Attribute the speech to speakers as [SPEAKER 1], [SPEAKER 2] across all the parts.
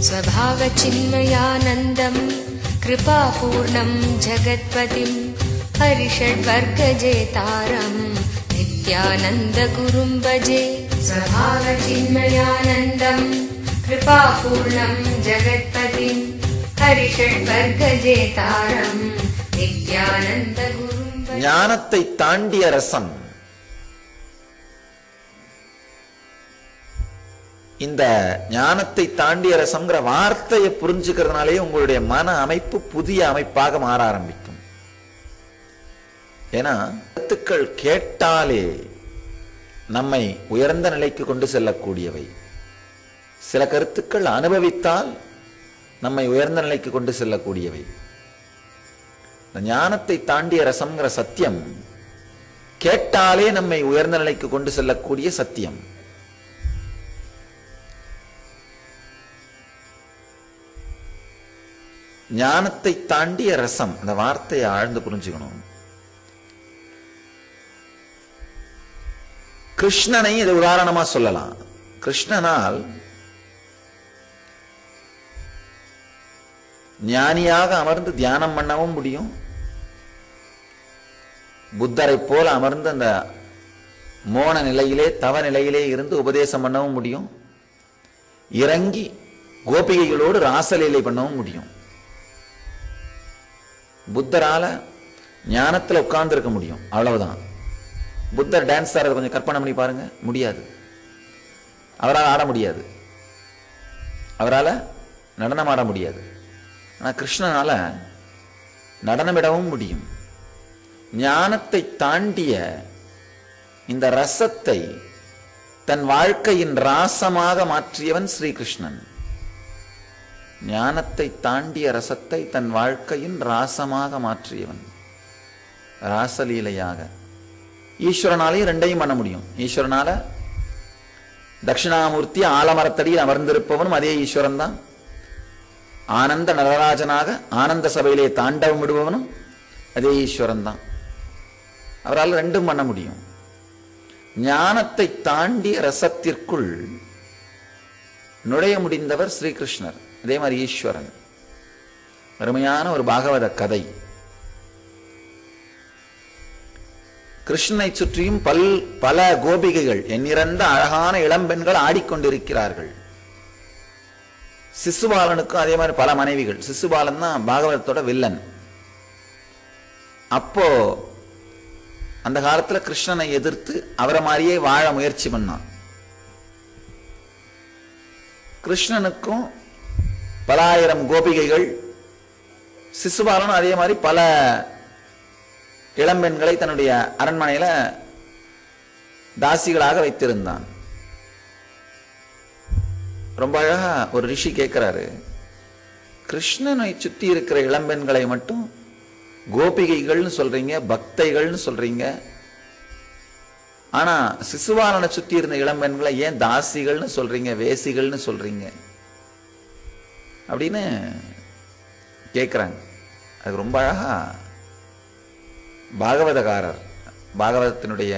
[SPEAKER 1] स्वभावचिन्मयानन्दं कृपापूर्णं जगत्पतिं हरिषड्वर्गजेतारं नित्यानन्दगुरुं भजे। स्वभावचिन्मयानन्दं कृपापूर्णं जगत्पतिं हरिषड्वर्गजेतारं नित्यानन्दगुरुं भजे।
[SPEAKER 2] ஞானத்தை தாண்டிய ரசம். இந்த ஞானத்தை தாண்டிய ரசம்ங்கிற வார்த்தையை புரிஞ்சுக்கிறதுனாலே உங்களுடைய மன அமைப்பு புதிய அமைப்பாக மாற ஆரம்பிக்கும். ஏன்னா கருத்துக்கள் கேட்டாலே நம்மை உயர்ந்த நிலைக்கு கொண்டு செல்லக்கூடியவை. சில கருத்துக்கள் அனுபவித்தால் நம்மை உயர்ந்த நிலைக்கு கொண்டு செல்லக்கூடியவை. ஞானத்தை தாண்டிய ரசம்ங்கிற சத்தியம் கேட்டாலே நம்மை உயர்ந்த நிலைக்கு கொண்டு செல்லக்கூடிய சத்தியம். ஞானத்தை தாண்டிய ரசம், அந்த வார்த்தையை ஆழ்ந்து புரிஞ்சுக்கணும். கிருஷ்ணனை இதை உதாரணமா சொல்லலாம். கிருஷ்ணனால் ஞானியாக அமர்ந்து தியானம் பண்ணவும் முடியும். புத்தரை போல அமர்ந்து அந்த மோன நிலையிலே தவ நிலையிலே இருந்து உபதேசம் பண்ணவும் முடியும். இறங்கி கோபிகைகளோடு ராசலீலை பண்ணவும் முடியும். புத்தரால ஞானத்தில் உட்கார்ந்து இருக்க முடியும், அவ்வளவுதான். புத்தர் டான்ஸ் ஆடுறது கொஞ்சம் கற்பனை பண்ணி பாருங்க, முடியாது. அவரால் ஆட முடியாது, அவரால் நடனம் ஆட முடியாது. ஆனால் கிருஷ்ணனால நடனமிடவும் முடியும். ஞானத்தை தாண்டிய இந்த ரசத்தை தன் வாழ்க்கையின் ராசமாக மாற்றியவன் ஸ்ரீகிருஷ்ணன். ஞானத்தை தாண்டிய ரசத்தை தன் வாழ்க்கையின் ராசமாக மாற்றியவன், ராசலீலையாக. ஈஸ்வரனாலையும் ரெண்டையும் பண்ண முடியும். ஈஸ்வரனால தட்சிணாமூர்த்தி ஆலமரத்தடியில் அமர்ந்திருப்பவனும் அதே ஈஸ்வரன் தான். ஆனந்த நடராஜனாக ஆனந்த சபையிலே தாண்டவம் விடுபவனும் அதே ஈஸ்வரன் தான். அவரால் ரெண்டும் பண்ண முடியும். ஞானத்தை தாண்டிய ரசத்திற்குள் நுழைய முடிந்தவர் ஸ்ரீகிருஷ்ணர். அதே மாதிரி ஈஸ்வரன். அருமையான ஒரு பாகவத கதை. கிருஷ்ணனை சுற்றியும் பல கோபிகைகள், எண்ணிறந்த அழகான இளம்பெண்கள் ஆடிக்கொண்டிருக்கிறார்கள். சிசுபாலனுக்கும் அதே மாதிரி பல மனைவிகள். சிசுபாலன் தான் பாகவதத்தோட வில்லன். அப்போ அந்த காலத்துல கிருஷ்ணனை எதிர்த்து அவரை மாதிரியே வாழ முயற்சி பண்ணான். கிருஷ்ணனுக்கும் பல ஆயிரம் கோபிகைகள், சிசுபாலனும் அதே மாதிரி பல இளம்பெண்களை தன்னுடைய அரண்மனையில தாசிகளாக வைத்திருந்தான். ரொம்ப அழகா ஒரு ரிஷி கேட்கிறாரு, கிருஷ்ணனை சுற்றி இருக்கிற இளம்பெண்களை மட்டும் கோபிகைகள்னு சொல்றீங்க, பக்தைகள்னு சொல்றீங்க, ஆனா சிசுபாலனை சுற்றி இருந்த இளம்பெண்களை ஏன் தாசிகள்னு சொல்றீங்க, வேசிகள்னு சொல்றீங்க அப்படின்னு கேட்கிறாங்க. அது ரொம்ப அழகா பாகவதகாரர், பாகவதத்தினுடைய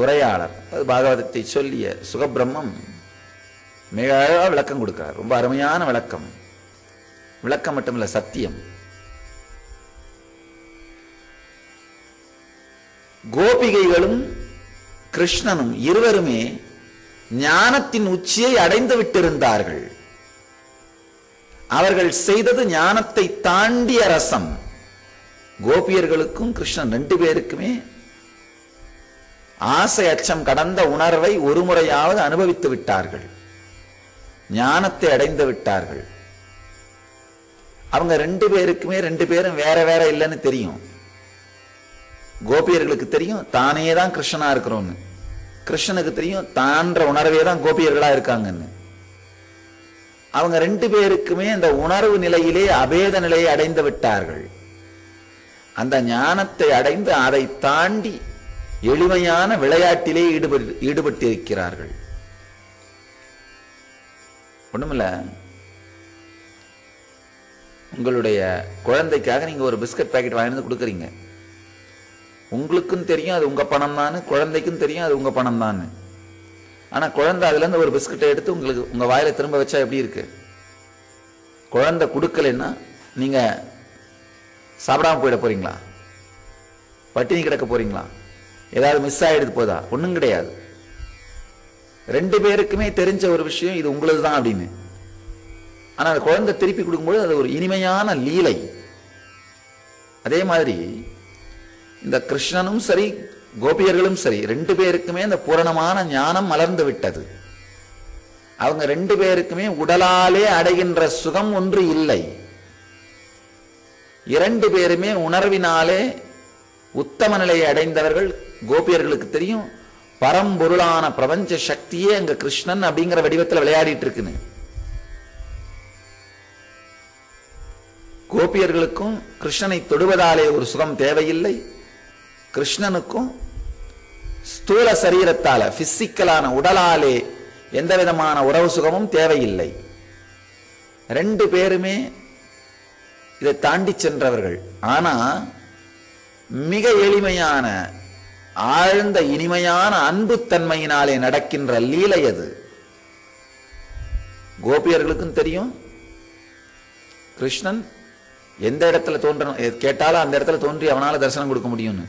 [SPEAKER 2] உரையாளர், பாகவதத்தை சொல்லிய சுகபிரம்மம் மிக அழகா விளக்கம் கொடுக்கிறார். ரொம்ப அருமையான விளக்கம். விளக்கம் மட்டுமில்ல, சத்தியம். கோபிகைகளும் கிருஷ்ணனும் இருவருமே ஞானத்தின் உச்சியை அடைந்து விட்டிருந்தார்கள். அவர்கள் செய்தது ஞானத்தை தாண்டிய ரசம். கோபியர்களுக்கும் கிருஷ்ணன் ரெண்டு பேருக்குமே ஆசை அச்சம் கடந்த உணர்வை ஒரு முறையாவது அனுபவித்து விட்டார்கள். ஞானத்தை அடைந்து விட்டார்கள். அவங்க ரெண்டு பேரும் வேற வேற இல்லைன்னு தெரியும். கோபியர்களுக்கு தெரியும் தானே தான் கிருஷ்ணனா இருக்கிறோன்னு. கிருஷ்ணனுக்கு தெரியும் தான்ற உணர்வே தான் கோபியர்களா இருக்காங்கன்னு. அவங்க ரெண்டு பேருக்குமே அந்த உணர்வு நிலையிலே அபேத நிலையை அடைந்து விட்டார்கள். அந்த ஞானத்தை அடைந்து அதை தாண்டி எளிமையான விளையாட்டிலே ஈடுபட்டிருக்கிறார்கள். ஒண்ணுமில்ல, உங்களுடைய குழந்தைக்காக நீங்க ஒரு பிஸ்கட் பாக்கெட் வாங்கி வந்து கொடுக்குறீங்க. உங்களுக்கும் தெரியும் அது உங்க பணம் தான், குழந்தைக்கும் தெரியும் அது உங்க பணம் தான். ஆனா குழந்தை அதுல இருந்து ஒரு பிஸ்கட்டை எடுத்து உங்களுக்கு உங்க வாயில திரும்ப வச்சா எப்படி இருக்கு? குழந்தை கொடுக்கலன்னா நீங்க சாப்பிடாம போயிட போறீங்களா? பட்டினி கிடக்க போறீங்களா? ஏதாவது மிஸ் ஆயிடுது போதா? ஒண்ணும் கிடையாது. ரெண்டு பேருக்குமே தெரிஞ்ச ஒரு விஷயம் இது உங்களது தான் அப்படின்னு. ஆனா அந்த குழந்தை திருப்பி கொடுக்கும்போது அது ஒரு இனிமையான லீலை. அதே மாதிரி இந்த கிருஷ்ணனும் சரி கோபியர்களும் சரி ரெண்டு பேருக்குமே இந்த பூரணமான ஞானம் மலர்ந்து விட்டது. அவங்க ரெண்டு பேருக்குமே உடலாலே அடைகின்ற சுகம் ஒன்று இல்லை. இரண்டு பேருமே உணர்வினாலே உத்தம நிலையை அடைந்தவர்கள். கோபியர்களுக்கு தெரியும் பரம்பொருளான பிரபஞ்ச சக்தியே அங்க கிருஷ்ணன் அப்படிங்கிற வடிவத்தில் விளையாடிட்டு இருக்குன்னு. கோபியர்களுக்கும் கிருஷ்ணனை தொடுவதாலே ஒரு சுகம் தேவையில்லை. கிருஷ்ணனுக்கும் ஸ்தூல சரீரத்தால பிசிக்கலான உடலாலே எந்த விதமான உறவு சுகமும் தேவையில்லை. ரெண்டு பேருமே இதை தாண்டி சென்றவர்கள். ஆனா மிக எளிமையான ஆழ்ந்த இனிமையான அன்புத்தன்மையினாலே நடக்கின்ற லீலை அது. கோபியர்களுக்கும் தெரியும் கிருஷ்ணன் எந்த இடத்துல தோன்றணும் கேட்டாலும் அந்த இடத்துல தோன்றி அவனால தரிசனம் கொடுக்க முடியும்னு.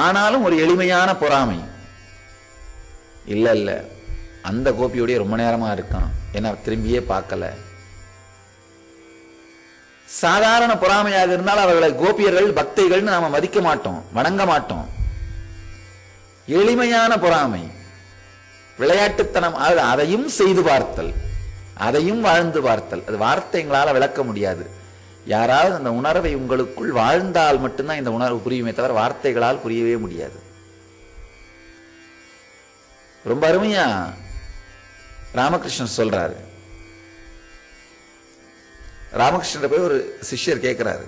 [SPEAKER 2] ஆனாலும் ஒரு எளிமையான பொறாமை. இல்ல இல்ல அந்த கோபியோடைய ரொம்ப நேரமா இருக்கான், என்ன திரும்பியே பார்க்கல. சாதாரண பொறாமையாக இருந்தால் அவர்களை கோபியர்கள் பக்தைகள்னு நாம மதிக்க மாட்டோம், வணங்க மாட்டோம். எளிமையான பொறாமை, விளையாட்டுத்தனம், அதையும் செய்து பார்த்தல், அதையும் வாழ்ந்து பார்த்தல். அது வார்த்தைகளால விளக்க முடியாது. யாராவது அந்த உணர்வை உங்களுக்குள் வாழ்ந்தால் மட்டும்தான் இந்த உணர்வு புரியுமே தவிர வார்த்தைகளால் புரியவே முடியாது. ரொம்ப அருமையா ராமகிருஷ்ணன் சொல்றாரு. ராமகிருஷ்ணன் போய் ஒரு சிஷ்யர் கேட்கிறாரு,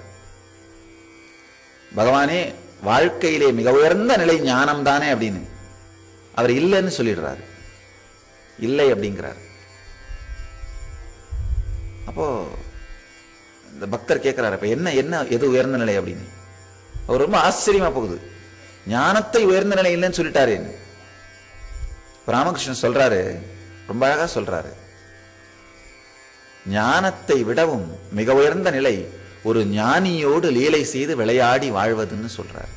[SPEAKER 2] பகவானே வாழ்க்கையிலே மிக உயர்ந்த நிலை ஞானம் தானே அப்படின்னு. அவர் இல்லைன்னு சொல்லிடுறாரு, இல்லை அப்படிங்கிறார். அப்போ இந்த பக்தர் கேட்கிறாரு, அப்ப என்ன என்ன எது உயர்ந்த நிலை அப்படின்னு. அவர் ரொம்ப ஆச்சரியமா போகுது, ஞானத்தை உயர்ந்த நிலை இல்லைன்னு சொல்லிட்டாரு. ராமகிருஷ்ணன் சொல்றாரு, ரொம்ப அழகா சொல்றாரு, ஞானத்தை விடவும் மிக உயர்ந்த நிலை ஒரு ஞானியோடு லீலை செய்து விளையாடி வாழ்வதுன்னு சொல்றார்.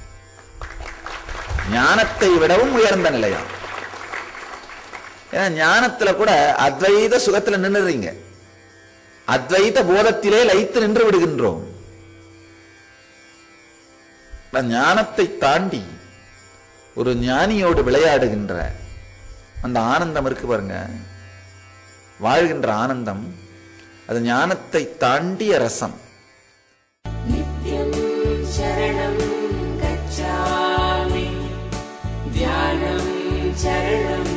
[SPEAKER 2] ஞானத்தை விடவும் உயர்ந்த நிலையா. ஏன்னா ஞானத்துல கூட அத்வைத சுகத்துல நின்னுறீங்க, அத்வைத போதத்திலே லயித்து நின்று விடுகின்றோம். ஞானத்தை தாண்டி ஒரு ஞானியோடு விளையாடுகின்ற அந்த ஆனந்தம் இருக்கு பாருங்க, வாழ்கின்ற ஆனந்தம், அது ஞானத்தை தாண்டிய ரசம்.
[SPEAKER 3] நித்யம் சரணம் கச்சாமி, தியானம் சரணம்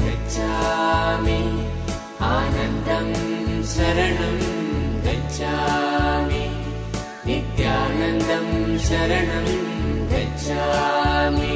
[SPEAKER 3] கச்சாமி, ஆனந்தம் சரணம் கச்சாமி, நித்யானந்தம் சரணம் கச்சாமி.